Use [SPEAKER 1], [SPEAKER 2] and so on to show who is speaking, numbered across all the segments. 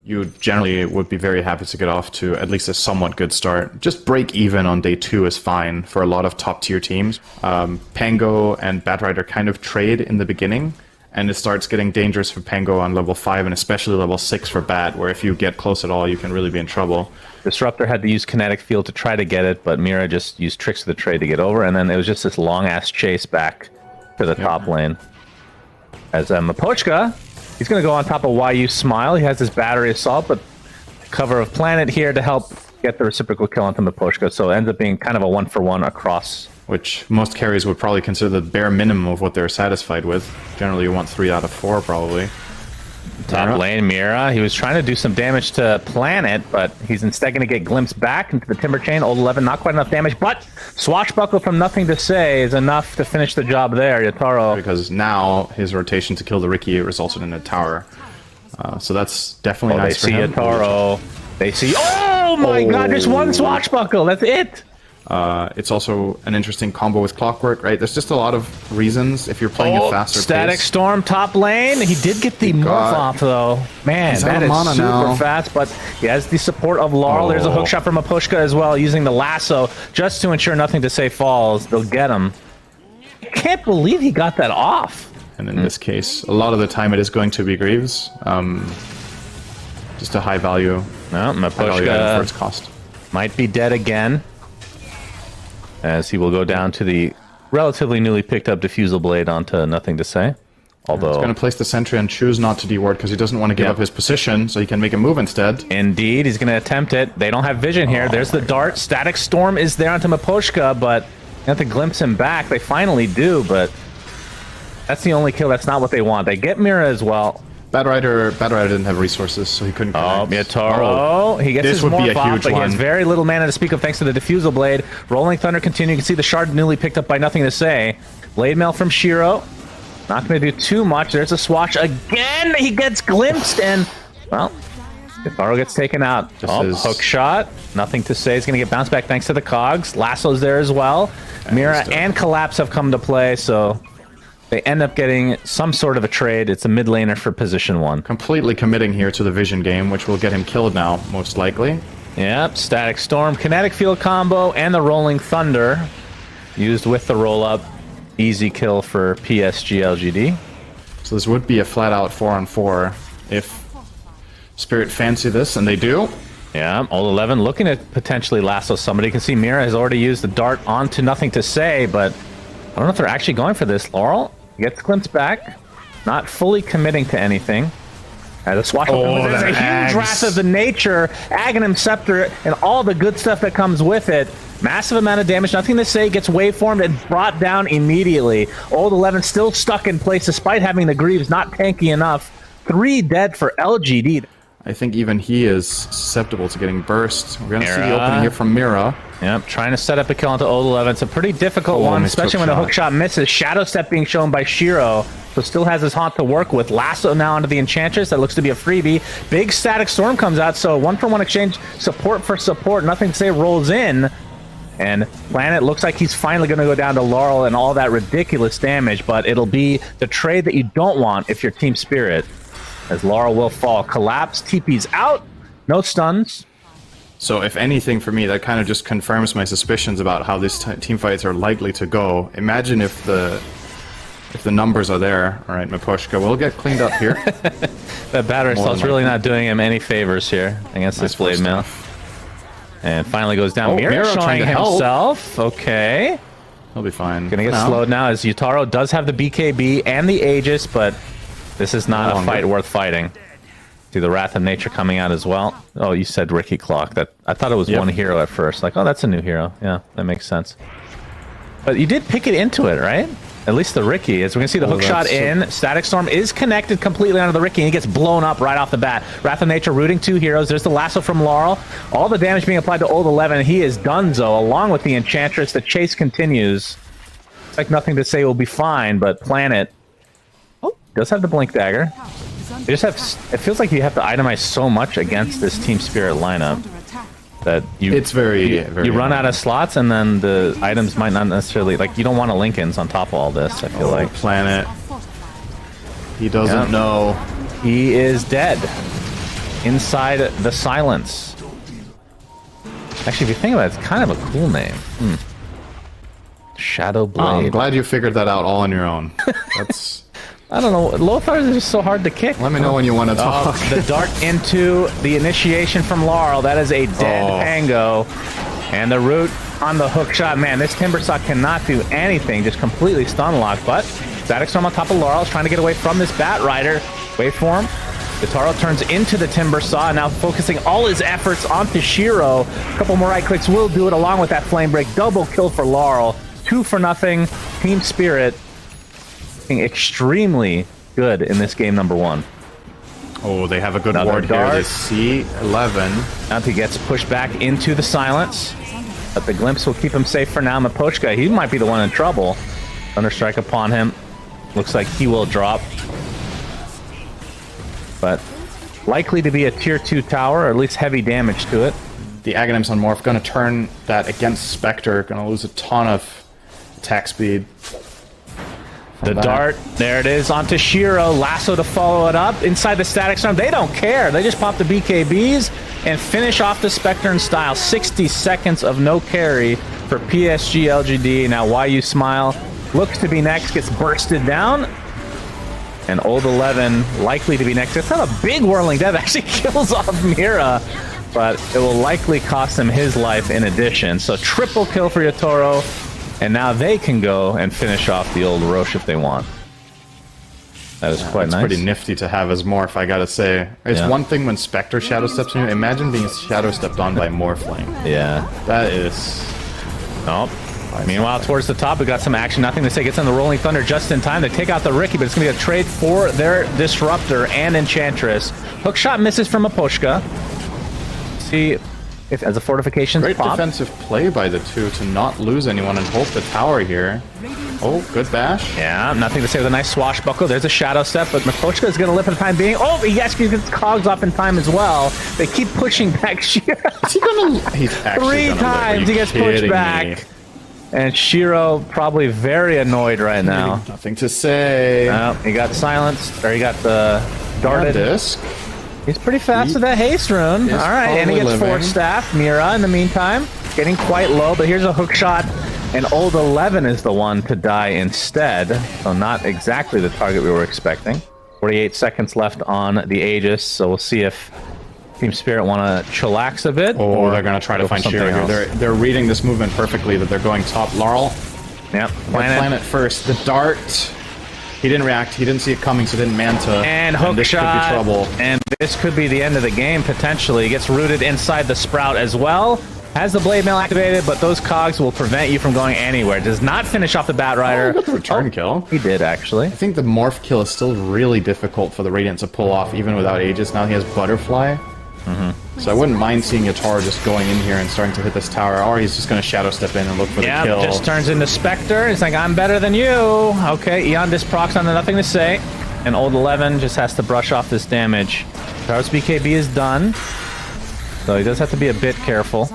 [SPEAKER 1] you generally would be very happy to get off to at least a somewhat good start. Just break even on day 2 is fine for a lot of top tier teams. Pango and Batrider kind of trade in the beginning, and it starts getting dangerous for Pango on level 5 and especially level 6 for Bat, where if you get close at all, you can really be in trouble.
[SPEAKER 2] Disruptor had to use Kinetic Field to try to get it, but Mira just used tricks of the trade to get over, and then it was just this long-ass chase back to the top lane. As Miposhka, he's going to go on top of YU Smile. He has his battery assault, but cover of Planet here to help get the reciprocal kill onto Miposhka, so it ends up being kind of a 1-for-1 across.
[SPEAKER 1] Which most carries would probably consider the bare minimum of what they're satisfied with. Generally, you want 3 out of 4, probably.
[SPEAKER 2] Top lane, Mira. He was trying to do some damage to Planet, but he's instead going to get glimpsed back into the Timber Chain. Old 11, not quite enough damage, but Swashbuckle from Nothing to Say is enough to finish the job there. Yatoro.
[SPEAKER 1] Because now his rotation to kill the Riki resulted in a tower. So that's definitely nice for him.
[SPEAKER 2] They see Yatoro. They see... Oh my god, just one Swashbuckle. That's it.
[SPEAKER 1] It's also an interesting combo with Clockwork, right? There's just a lot of reasons if you're playing a faster
[SPEAKER 2] Static
[SPEAKER 1] pace.
[SPEAKER 2] Storm top lane. He did get the morph off though. Man, that is super fast, but he has the support of Laurel. There's a hookshot from Miposhka as well, using the lasso just to ensure Nothing to Say falls. They'll get him. I can't believe he got that off.
[SPEAKER 1] And in this case, a lot of the time it is going to be Greaves. Just a high value.
[SPEAKER 2] No, Miposhka
[SPEAKER 1] for its cost.
[SPEAKER 2] Might be dead again, as he will go down to the relatively newly picked up Diffusal Blade onto Nothing to Say. Although
[SPEAKER 1] he's going to place the sentry and choose not to deward because he doesn't want to give up his position, so he can make a move instead.
[SPEAKER 2] Indeed, he's going to attempt it. They don't have vision here. There's the dart. Static Storm is there onto Miposhka, but you have to glimpse him back. They finally do, but that's the only kill. That's not what they want. They get Mira as well.
[SPEAKER 1] Batrider didn't have resources, so he couldn't connect.
[SPEAKER 2] Yatoro. He gets his morph off, but he has very little mana to speak of thanks to the Diffusal Blade. Rolling Thunder continue. You can see the shard newly picked up by Nothing to Say. Blade Mail from Shiro. Not going to do too much. There's a swatch again. He gets glimpsed, and, well, Yatoro gets taken out. Hook shot. Nothing to Say is going to get bounced back thanks to the cogs. Lasso's there as well. Mira and Collapse have come to play, so they end up getting some sort of a trade. It's a mid laner for position 1.
[SPEAKER 1] Completely committing here to the vision game, which will get him killed now, most likely.
[SPEAKER 2] Yep, Static Storm, Kinetic Field combo, and the Rolling Thunder used with the roll-up. Easy kill for PSG.LGD.
[SPEAKER 1] So this would be a flat-out 4-on-4 if Spirit fancy this, and they do.
[SPEAKER 2] Yeah, Old 11 looking to potentially lasso somebody. You can see Mira has already used the dart onto Nothing to Say, but I don't know if they're actually going for this. Laurel gets glimpsed back, not fully committing to anything. As a swashbuckle, there's a huge Wrath of the Nature, Aghanim Scepter, and all the good stuff that comes with it. Massive amount of damage, Nothing to Say, gets waveformed and brought down immediately. Old 11 still stuck in place despite having the Greaves not tanky enough. 3 dead for LGD.
[SPEAKER 1] I think even he is susceptible to getting burst. We're going to see the opening here from Mira.
[SPEAKER 2] Yep, trying to set up a kill onto Old 11. It's a pretty difficult one, especially when the hook shot misses. Shadow Step being shown by Shiro, so still has his haunt to work with. Lasso now onto the Enchantress. That looks to be a freebie. Big Static Storm comes out, so 1-for-1 exchange. Support for support. Nothing to Say rolls in. And Planet looks like he's finally going to go down to Laurel and all that ridiculous damage, but it'll be the trade that you don't want if you're Team Spirit, as Laurel will fall. Collapse, TP's out, no stuns.
[SPEAKER 1] So if anything for me, that kind of just confirms my suspicions about how these team fights are likely to go. Imagine if the numbers are there. All right, Miposhka will get cleaned up here.
[SPEAKER 2] That battery assault's really not doing him any favors here against this Blade Mail. And finally goes down. Mira showing himself. Okay.
[SPEAKER 1] He'll be fine.
[SPEAKER 2] Gonna get slowed now as Yutaro does have the BKB and the Aegis, but this is not a fight worth fighting. See the Wrath of Nature coming out as well. Oh, you said Ricky Clock. That I thought it was one hero at first. Like, oh, that's a new hero. Yeah, that makes sense. But you did pick it into it, right? At least the Ricky. As we can see the hook shot in. Static Storm is connected completely onto the Ricky, and he gets blown up right off the bat. Wrath of Nature rooting 2 heroes. There's the lasso from Laurel. All the damage being applied to Old 11. He is donezo, along with the Enchantress. The chase continues. It's like Nothing to Say will be fine, but Planet does have the Blink Dagger. You just have. It feels like you have to itemize so much against this Team Spirit lineup that you you run out of slots, and then the items might not necessarily, like, you don't want a Lincoln's on top of all this. I feel like
[SPEAKER 1] Planet. He doesn't know.
[SPEAKER 2] He is dead. inside the silence. Actually, if you think about it, it's kind of a cool name. Shadow Blade.
[SPEAKER 1] Oh, I'm glad you figured that out all on your own. That's...
[SPEAKER 2] I don't know. Lothars are just so hard to kick.
[SPEAKER 1] Let me know when you want to talk.
[SPEAKER 2] The dart into the initiation from Laurel. That is a dead Pango. And the root on the hook shot. Man, this Timbersaw cannot do anything. Just completely stun locked. But Static Storm on top of Laurel is trying to get away from this Bat Rider. Wait for him. Yatoro turns into the Timbersaw, now focusing all his efforts onto Shiro. A couple more right clicks will do it along with that Flame Break. Double kill for Laurel. 2-0. Team Spirit extremely good in this game number 1.
[SPEAKER 1] Oh, they have a good ward here. They see 11.
[SPEAKER 2] Bounty gets pushed back into the silence, but the glimpse will keep him safe for now. Mipochka, he might be the one in trouble. Thunderstrike upon him. Looks like he will drop. But likely to be a tier 2 tower, or at least heavy damage to it.
[SPEAKER 1] The Aghanims on Morph going to turn that against Spectre. Going to lose a ton of attack speed.
[SPEAKER 2] The dart, there it is, onto Shiro. Lasso to follow it up. Inside the Static Storm, they don't care. They just pop the BKBs and finish off the Spectre in style. 60 seconds of no carry for PSG.LGD. Now, Why You Smile looks to be next, gets bursted down. And Old 11 likely to be next. It's not a big Whirling Death. Actually kills off Mira, but it will likely cost him his life in addition. So triple kill for Yatoro. And now they can go and finish off the old Roche if they want. That is quite nice.
[SPEAKER 1] It's pretty nifty to have as Morph, I gotta say. It's one thing when Spectre Shadow Steps on you. Imagine being Shadow Stepped on by Morphling.
[SPEAKER 2] Yeah.
[SPEAKER 1] That is...
[SPEAKER 2] Oh. Meanwhile, towards the top, we got some action. Nothing to say. Gets on the Rolling Thunder just in time. They take out the Ricky, but it's going to be a trade for their Disruptor and Enchantress. Hookshot misses from Mipochka. See if as a fortification
[SPEAKER 1] Great
[SPEAKER 2] pop.
[SPEAKER 1] defensive play by the two to not lose anyone and hold the tower here. Oh, good bash.
[SPEAKER 2] Yeah, nothing to say with a nice swashbuckle. There's a Shadow Step, but Mipochka is going to live for the time being. Oh, he actually gets Cogs off in time as well. They keep pushing back Shiro.
[SPEAKER 1] Is he going to... He's actually
[SPEAKER 2] 3 times he gets pushed back. Me? And Shiro probably very annoyed right now.
[SPEAKER 1] Nothing to say.
[SPEAKER 2] He got silenced, or he got the darted.
[SPEAKER 1] Disc.
[SPEAKER 2] He's pretty fast with that haste rune. All right, and he gets Forge Staff. Mira, in the meantime, getting quite low, but here's a hook shot, and Old 11 is the one to die instead. So not exactly the target we were expecting. 48 seconds left on the Aegis, so we'll see if Team Spirit want to chillax a bit.
[SPEAKER 1] Or they're going to try to find Shiro here. They're reading this movement perfectly, that they're going top. Laurel.
[SPEAKER 2] Yep.
[SPEAKER 1] Planet first. The dart. He didn't react. He didn't see it coming, so didn't Manta.
[SPEAKER 2] And hook
[SPEAKER 1] this
[SPEAKER 2] shot.
[SPEAKER 1] Could be trouble.
[SPEAKER 2] And this could be the end of the game, potentially. Gets rooted inside the Sprout as well. Has the Blade Mail activated, but those cogs will prevent you from going anywhere. Does not finish off the Bat Rider.
[SPEAKER 1] Oh, got the return kill.
[SPEAKER 2] He did, actually.
[SPEAKER 1] I think the Morph kill is still really difficult for the Radiant to pull off, even without Aegis. Now he has Butterfly. So I wouldn't mind seeing Yatoro just going in here and starting to hit this tower, or he's just going to Shadow Step in and look for the kill.
[SPEAKER 2] Yeah, just turns into Spectre. It's like, I'm better than you. Okay, Eon Disc procs on the nothing to say. And Old 11 just has to brush off this damage. Yataro's BKB is done, so he does have to be a bit careful.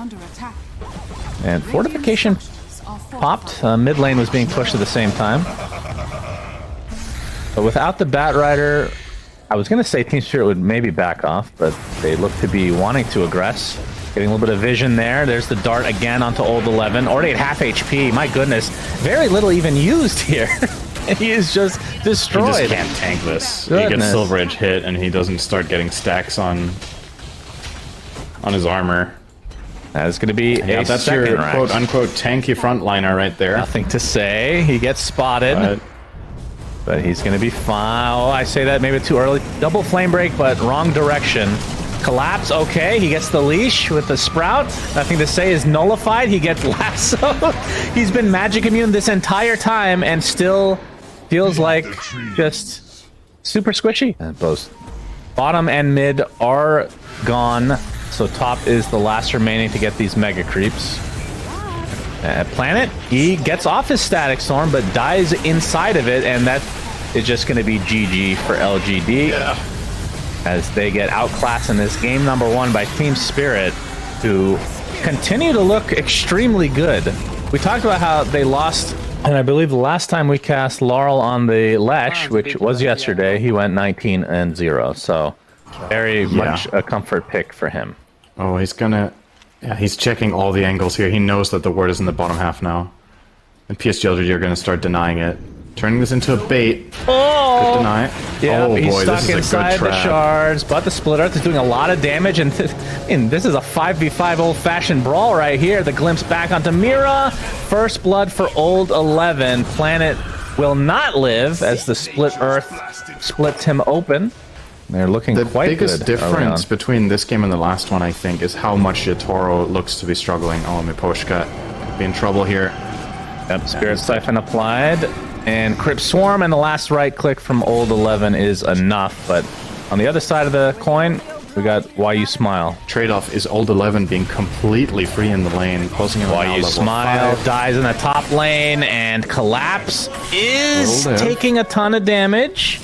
[SPEAKER 2] And Fortification popped. Mid lane was being pushed at the same time. But without the Bat Rider, I was going to say Team Spirit would maybe back off, but they look to be wanting to aggress. Getting a little bit of vision there. There's the dart again onto Old 11. Already at half HP. My goodness. Very little even used here. And he is just destroyed.
[SPEAKER 1] He just can't tank this.
[SPEAKER 2] Goodness.
[SPEAKER 1] He gets Silver Edge hit, and he doesn't start getting stacks on his armor.
[SPEAKER 2] That's going to be a
[SPEAKER 1] that's
[SPEAKER 2] second
[SPEAKER 1] your
[SPEAKER 2] rack.
[SPEAKER 1] quote-unquote tanky frontliner right there.
[SPEAKER 2] Nothing to say. He gets spotted. But he's going to be fine. Oh, I say that maybe too early. Double Flame Break, but wrong direction. Collapse, okay. He gets the leash with the Sprout. Nothing to say is nullified. He gets Lasso. He's been magic immune this entire time and still feels like just super squishy. And both bottom and mid are gone. So top is the last remaining to get these mega creeps. Planet, he gets off his Static Storm, but dies inside of it, and that is just going to be GG for LGD.
[SPEAKER 1] Yeah.
[SPEAKER 2] As they get outclassed in this game number 1 by Team Spirit, who continue to look extremely good. We talked about how they lost, and I believe the last time we cast Laurel on the Lech, which was yesterday, he went 19-0. So Very much a comfort pick for him.
[SPEAKER 1] Oh, he's gonna... Yeah, he's checking all the angles here. He knows that the ward is in the bottom half now. And PSG.LGD are gonna start denying it. Turning this into a bait.
[SPEAKER 2] Oh!
[SPEAKER 1] Good deny.
[SPEAKER 2] Yeah,
[SPEAKER 1] oh
[SPEAKER 2] he's
[SPEAKER 1] boy,
[SPEAKER 2] stuck
[SPEAKER 1] this is
[SPEAKER 2] inside
[SPEAKER 1] a good
[SPEAKER 2] the
[SPEAKER 1] trap.
[SPEAKER 2] shards, but the Split Earth is doing a lot of damage, and this is a 5v5 old-fashioned brawl right here. The glimpse back onto Mira. First blood for Old 11. Planet will not live as the Split Earth splits him open. They're looking quite good. The biggest
[SPEAKER 1] difference between this game and the last one, I think, is how much Yatoro looks to be struggling. Oh, Miposhka could be in trouble here.
[SPEAKER 2] Yep, Spirit Siphon applied. And Crypt Swarm and the last right click from Old 11 is enough. But on the other side of the coin, we got Why You Smile.
[SPEAKER 1] Trade-off is Old 11 being completely free in the lane, closing him
[SPEAKER 2] Why You Smile
[SPEAKER 1] 5.
[SPEAKER 2] dies in the top lane, and Collapse is taking a ton of damage.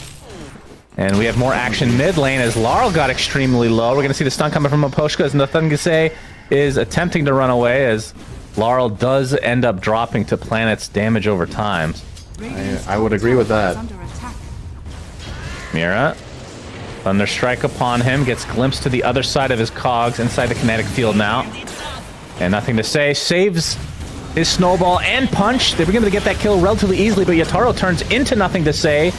[SPEAKER 2] And we have more action mid lane as Laurel got extremely low. We're going to see the stun coming from Miposhka as Nathungase is attempting to run away as Laurel does end up dropping to Planet's damage over time.
[SPEAKER 1] I would agree with that.
[SPEAKER 2] Mira. Thunderstrike upon him. Gets glimpsed to the other side of his cogs inside the kinetic field now. And nothing to say. Saves his snowball and punch. They were able to get that kill relatively easily, but Yatoro turns into nothing to say.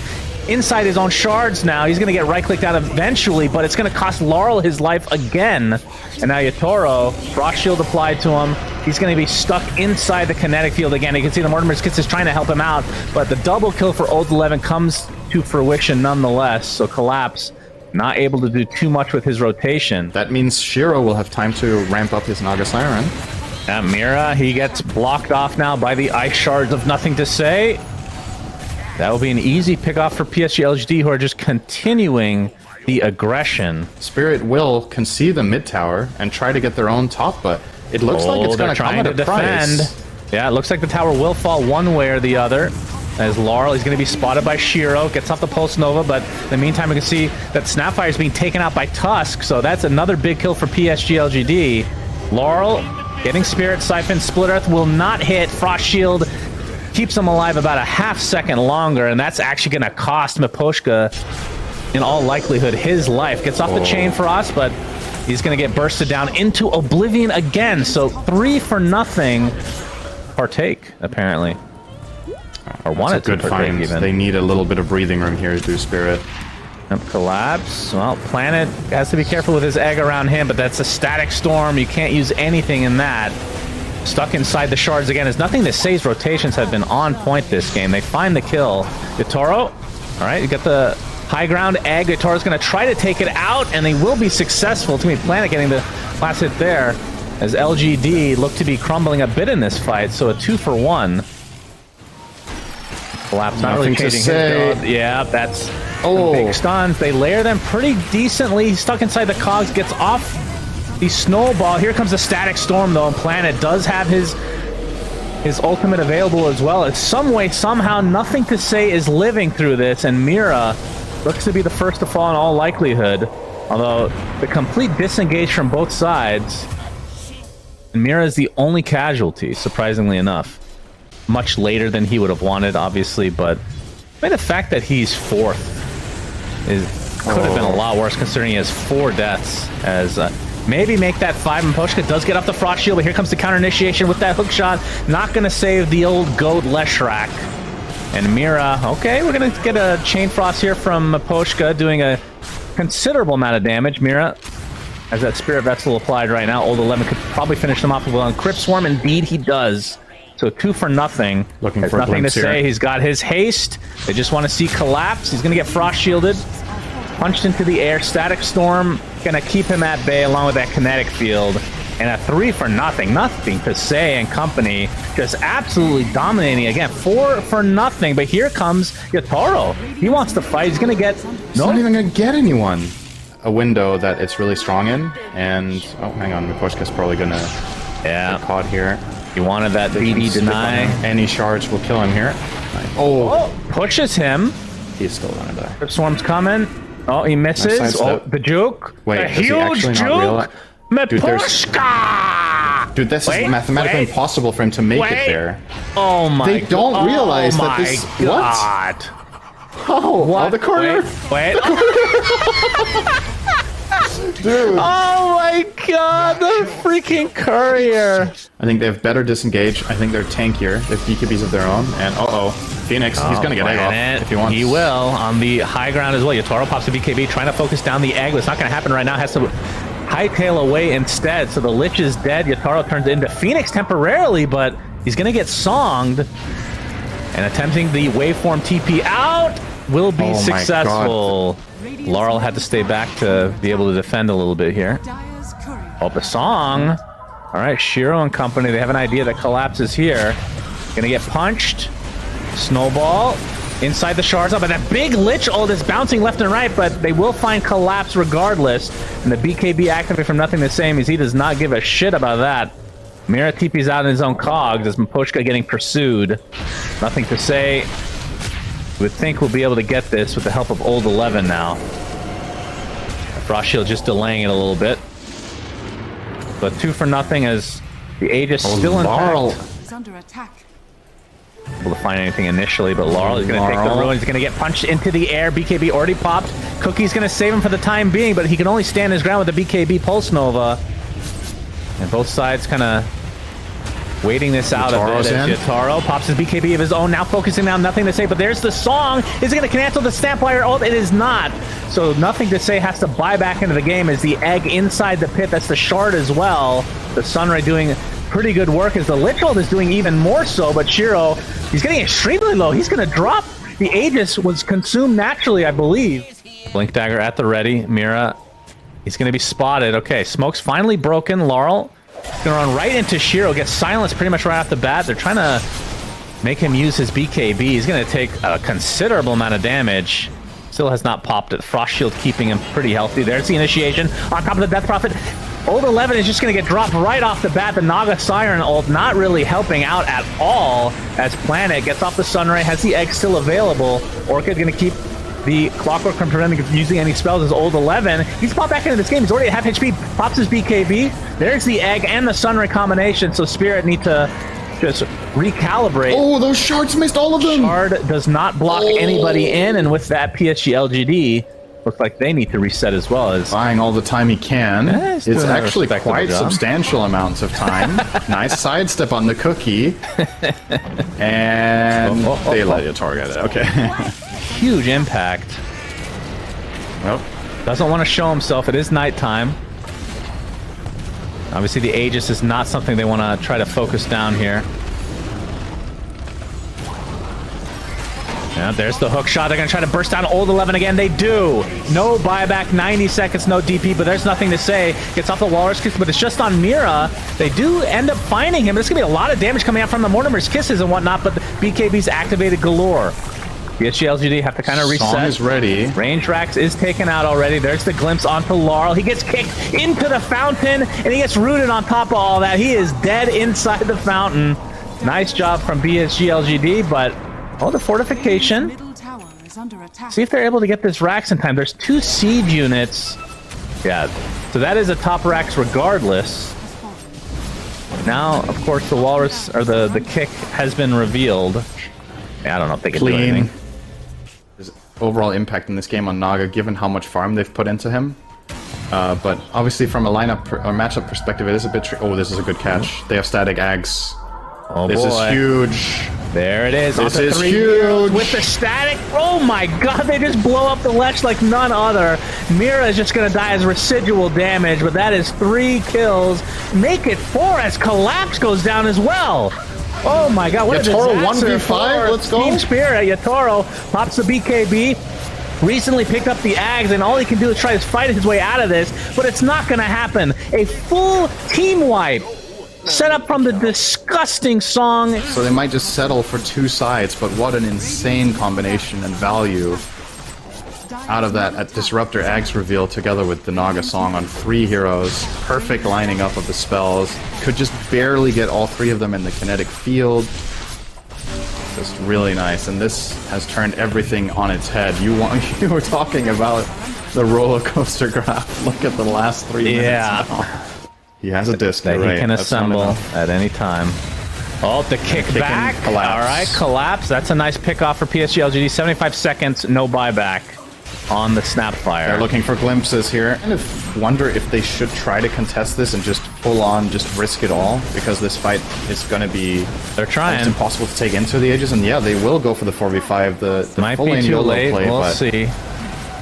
[SPEAKER 2] Inside his own shards now. He's going to get right-clicked out eventually, but it's going to cost Laurel his life again. And now Yatoro, Frost Shield applied to him. He's going to be stuck inside the kinetic field again. You can see the Mortimer's Kiss is trying to help him out, but the double kill for Old 11 comes to fruition nonetheless. So Collapse not able to do too much with his rotation.
[SPEAKER 1] That means Shiro will have time to ramp up his Naga Siren.
[SPEAKER 2] Mira, he gets blocked off now by the Ice Shards of Nothing to Say. That will be an easy pickoff for PSG.LGD, who are just continuing the aggression.
[SPEAKER 1] Spirit will concede the mid tower and try to get their own top, but it looks like it's going to come at a price.
[SPEAKER 2] Yeah, it looks like the tower will fall one way or the other. As Laurel, he's going to be spotted by Shiro, gets off the Pulse Nova, but in the meantime, we can see that Snapfire is being taken out by Tusk, so that's another big kill for PSG.LGD. Laurel getting Spirit Siphon. Split Earth will not hit. Frost Shield keeps him alive about a half second longer, and that's actually going to cost Miposhka, in all likelihood, his life. Gets off the chain for us, but he's going to get bursted down into Oblivion again. So 3 for nothing. Partake, apparently. Or wanted to partake, even.
[SPEAKER 1] They need a little bit of breathing room here to do Spirit.
[SPEAKER 2] Collapse. Well, Planet has to be careful with his egg around him, but that's a static storm. You can't use anything in that. Stuck inside the shards again. There's nothing to say. His rotations have been on point this game. They find the kill. Yatoro. All right, you got the high ground egg. Yatoro's going to try to take it out, and they will be successful. To me, Planet getting the last hit there, as LGD look to be crumbling a bit in this fight. So a 2 for 1. Collapse not really changing his build. Yeah, that's big stuns. They layer them pretty decently. He's stuck inside the cogs. Gets off the snowball. Here comes a static storm, though, and Planet does have his ultimate available as well. It's some way, somehow, Nothing to Say is living through this, and Mira looks to be the first to fall in all likelihood. Although, the complete disengage from both sides, and Mira is the only casualty, surprisingly enough. Much later than he would have wanted, obviously, but the fact that he's 4th could have been a lot worse, considering he has 4 deaths. As maybe make that 5, and Miposhka does get off the Frost Shield, but here comes the counter initiation with that hook shot. Not going to save the old goat Leshrak. And Mira, okay, we're going to get a Chain Frost here from Miposhka, doing a considerable amount of damage. Mira has that Spirit Vessel applied right now. Old 11 could probably finish them off with a Crypt Swarm. Indeed, he does. So 2 for nothing.
[SPEAKER 1] Looking for
[SPEAKER 2] nothing to say.
[SPEAKER 1] Here.
[SPEAKER 2] He's got his haste. They just want to see Collapse. He's going to get Frost Shielded. Punched into the air. Static Storm going to keep him at bay along with that kinetic field. And a 3 for nothing. Nothing to say and company. Just absolutely dominating. Again, 4 for nothing. But here comes Yatoro. He wants to fight. He's going to get...
[SPEAKER 1] He's not even going to get anyone. A window that it's really strong in. And... Oh, hang on. Miposhka's probably going to get caught here.
[SPEAKER 2] He wanted that BD deny.
[SPEAKER 1] Any shards will kill him here.
[SPEAKER 2] Pushes him.
[SPEAKER 1] He's still gonna die.
[SPEAKER 2] Rip Swarm's coming. Oh, he misses.
[SPEAKER 1] Nice
[SPEAKER 2] The juke.
[SPEAKER 1] Wait,
[SPEAKER 2] the huge juke. Miposhka!
[SPEAKER 1] Dude, this is mathematically impossible for him to make it there.
[SPEAKER 2] Oh my god.
[SPEAKER 1] They don't realize that this...
[SPEAKER 2] God.
[SPEAKER 1] Oh,
[SPEAKER 2] What?
[SPEAKER 1] the corner.
[SPEAKER 2] Wait.
[SPEAKER 1] Dude.
[SPEAKER 2] Oh my god, the freaking courier.
[SPEAKER 1] I think they have better disengage. I think they're tankier. They have BKBs of their own. And Phoenix, he's gonna get egg off if he wants.
[SPEAKER 2] He will on the high ground as well. Yotaro pops a BKB, trying to focus down the egg. It's not gonna happen right now. Has to hightail away instead. So the Lich is dead. Yotaro turns into Phoenix temporarily, but he's gonna get songed. And attempting the waveform TP out will be successful. Laurel had to stay back to be able to defend a little bit here. Oh, the song. All right, Shiro and company, they have an idea that collapses here. Gonna get punched. Snowball inside the shards up, and that big Lich ult is bouncing left and right, but they will find collapse regardless. And the BKB activate from nothing the same as he does not give a shit about that. Mira TP's out in his own cogs as Miposhka getting pursued. Nothing to say. We would think we'll be able to get this with the help of Old 11 now. Frost Shield just delaying it a little bit. But 2 for nothing as the Aegis still intact.
[SPEAKER 3] Is under attack.
[SPEAKER 2] Able to find anything initially, but Laurel is going to take the ruin. He's going to get punched into the air. BKB already popped. Cookie's going to save him for the time being, but he can only stand his ground with the BKB Pulse Nova. And both sides kind of waiting this out a bit as Yotaro pops his BKB of his own, now focusing on nothing to say, but there's the song. Is it going to cancel the Stampwire ult? It is not. So nothing to say has to buy back into the game as the egg inside the pit. That's the shard as well. The Sunray doing pretty good work as the Lich ult is doing even more so, but Shiro, he's getting extremely low. He's going to drop. The Aegis was consumed naturally, I believe. Blink Dagger at the ready. Mira, he's going to be spotted. Okay, smoke's finally broken. Laurel gonna run right into Shiro, gets silenced pretty much right off the bat. They're trying to make him use his BKB. He's gonna take a considerable amount of damage. Still has not popped it. Frost Shield keeping him pretty healthy. There's the initiation on top of the Death Prophet. Old 11 is just gonna get dropped right off the bat. The Naga Siren ult not really helping out at all as Planet gets off the Sunray, has the egg still available. Orchid gonna keep the Clockwork from preventing him from using any spells as Old 11. He's popped back into this game. He's already at half HP. Pops his BKB. There's the egg and the Sunray combination, so Spirit need to just recalibrate.
[SPEAKER 1] Oh, those shards missed all of them!
[SPEAKER 2] Shard does not block anybody in, and with that, PSG.LGD looks like they need to reset as well. As
[SPEAKER 1] buying all the time he can. It's actually quite
[SPEAKER 2] job.
[SPEAKER 1] Substantial amounts of time. Nice sidestep on the cookie. And they let you target it. Okay.
[SPEAKER 2] Huge impact.
[SPEAKER 1] Well,
[SPEAKER 2] doesn't want to show himself. It is nighttime. Obviously, the Aegis is not something they want to try to focus down here. Yeah, there's the hook shot. They're going to try to burst down Old 11 again. They do. No buyback, 90 seconds, no DP, but there's nothing to say. Gets off the Walrus Kiss, but it's just on Mira. They do end up finding him. There's going to be a lot of damage coming out from the Mortimer's Kisses and whatnot, but the BKB's activated galore. PSG.LGD have to kind of reset.
[SPEAKER 1] Song is ready.
[SPEAKER 2] Range Rax is taken out already. There's the glimpse onto Laurel. He gets kicked into the fountain, and he gets rooted on top of all that. He is dead inside the fountain. Nice job from PSG.LGD, but the fortification. See if they're able to get this Rax in time. There's 2 siege units. Yeah, so that is a top Rax regardless. Now, of course, the Walrus, or the kick has been revealed. I don't know if they can do anything.
[SPEAKER 1] There's overall impact in this game on Naga, given how much farm they've put into him. But obviously, from a lineup or matchup perspective, it is a bit. Oh, this is a good catch. They have static Ags.
[SPEAKER 2] Oh,
[SPEAKER 1] this is huge.
[SPEAKER 2] There it is.
[SPEAKER 1] This is huge.
[SPEAKER 2] With the static. Oh my god, they just blow up the Lech like none other. Mira is just going to die as residual damage, but that is 3 kills. Make it 4 as Collapse goes down as well. Oh my god, what
[SPEAKER 1] Yotaro
[SPEAKER 2] a disaster
[SPEAKER 1] 1v5, let's go.
[SPEAKER 2] Team Spirit. Yotaro pops the BKB. Recently picked up the Ags, and all he can do is try to fight his way out of this, but it's not going to happen. A full team wipe. Set up from the disgusting song.
[SPEAKER 1] So they might just settle for 2 sides, but what an insane combination and value out of that at Disruptor Ags reveal together with the Naga song on 3 heroes. Perfect lining up of the spells. Could just barely get all 3 of them in the kinetic field. Just really nice, and this has turned everything on its head. You were talking about the roller coaster graph. Look at the last 3 minutes now. He has a disc,
[SPEAKER 2] that
[SPEAKER 1] right.
[SPEAKER 2] he can assemble at any time. Oh, the kick back.
[SPEAKER 1] Collapse.
[SPEAKER 2] All right, collapse. That's a nice pick off for PSG.LGD. 75 seconds, no buyback on the Snapfire.
[SPEAKER 1] They're looking for glimpses here. I kind of wonder if they should try to contest this and just full on just risk it all, because this fight is going to be almost impossible to take into the edges. And yeah, they will go for the 4v5. The
[SPEAKER 2] might
[SPEAKER 1] full
[SPEAKER 2] be too late.
[SPEAKER 1] play,
[SPEAKER 2] we'll see.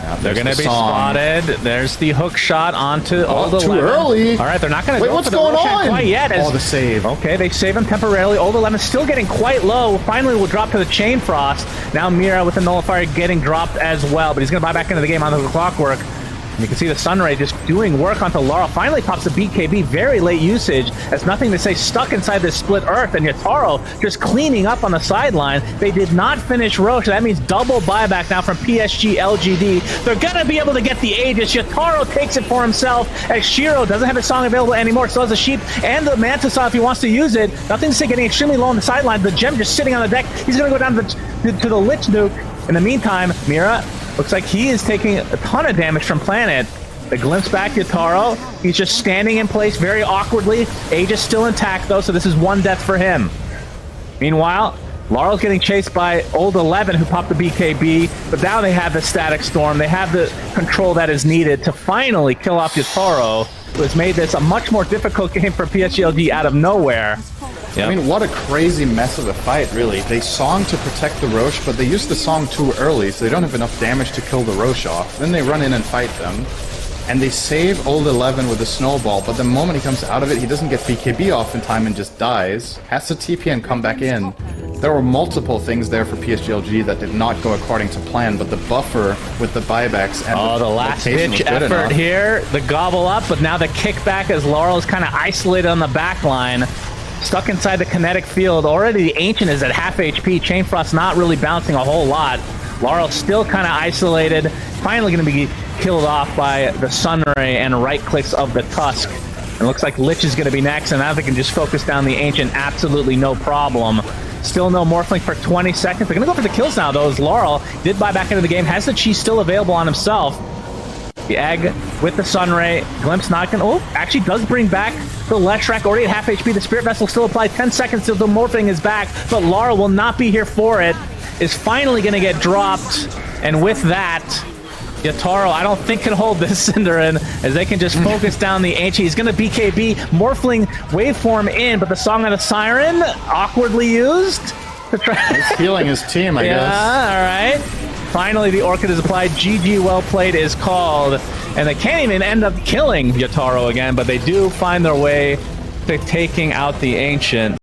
[SPEAKER 1] Yeah,
[SPEAKER 2] they're going to be spotted. There's the hook shot onto Old 11.
[SPEAKER 1] Too early.
[SPEAKER 2] All right, they're not going to go
[SPEAKER 1] what's
[SPEAKER 2] for the
[SPEAKER 1] going on?
[SPEAKER 2] quite yet.
[SPEAKER 1] Oh, the save.
[SPEAKER 2] Okay, they save him temporarily. Old 11 still getting quite low. Finally, will drop to the Chain Frost. Now Mira with the Nullifier getting dropped as well, but he's going to buy back into the game on the Clockwork. And you can see the Sunray just doing work onto Laurel. Finally pops the BKB, very late usage. That's nothing to say, stuck inside this split earth, and Yataro just cleaning up on the sideline. They did not finish Roche, so that means double buyback now from PSG.LGD. They're gonna be able to get the Aegis. Yataro takes it for himself, as Shiro doesn't have his song available anymore. So does the Sheep and the Mantis if he wants to use it. Nothing to say, getting extremely low on the sideline. The Gem just sitting on the deck. He's gonna go down to the Lich Nuke. In the meantime, Mira looks like he is taking a ton of damage from Planet. The glimpse back Yataro. He's just standing in place very awkwardly. Aegis still intact though, so this is one death for him. Meanwhile, Laurel's getting chased by Old 11, who popped the BKB, but now they have the Static Storm. They have the control that is needed to finally kill off Yataro, who has made this a much more difficult game for PSG.LGD out of nowhere.
[SPEAKER 1] Yep. I mean, what a crazy mess of a fight, really. They song to protect the Roche, but they used the song too early, so they don't have enough damage to kill the Roche off. Then they run in and fight them, and they save Old 11 with a snowball, but the moment he comes out of it, he doesn't get BKB off in time and just dies. Has to TP and come back in. There were multiple things there for PSG.LGD that did not go according to plan, but the buffer with the buybacks and
[SPEAKER 2] the last ditch effort here, the gobble up, but now the kickback as Laurel is kind of isolated on the back line. Stuck inside the kinetic field. Already the Ancient is at half HP. Chainfrost not really bouncing a whole lot. Laurel still kind of isolated. Finally going to be killed off by the Sunray and right clicks of the Tusk. It looks like Lich is going to be next, and now they can just focus down the Ancient absolutely no problem. Still no Morphling for 20 seconds. They're going to go for the kills now, though, as Laurel did buy back into the game. Has the Chi still available on himself. The Egg with the Sunray. Glimpse not going to... Oh, actually does bring back the Leshrac, already at half HP. The Spirit Vessel still applied. 10 seconds till the Morphing is back, but Laurel will not be here for it. Is finally going to get dropped, and with that, Yataro, I don't think, can hold this SyndereN, as they can just focus down the Ancient. He's going to BKB, Morphling waveform in, but the Song of the Siren, awkwardly used. To try.
[SPEAKER 1] He's healing his team, I guess.
[SPEAKER 2] Yeah, all right. Finally, the Orchid is applied. GG, well played is called. And they can't even end up killing Yataro again, but they do find their way to taking out the Ancient.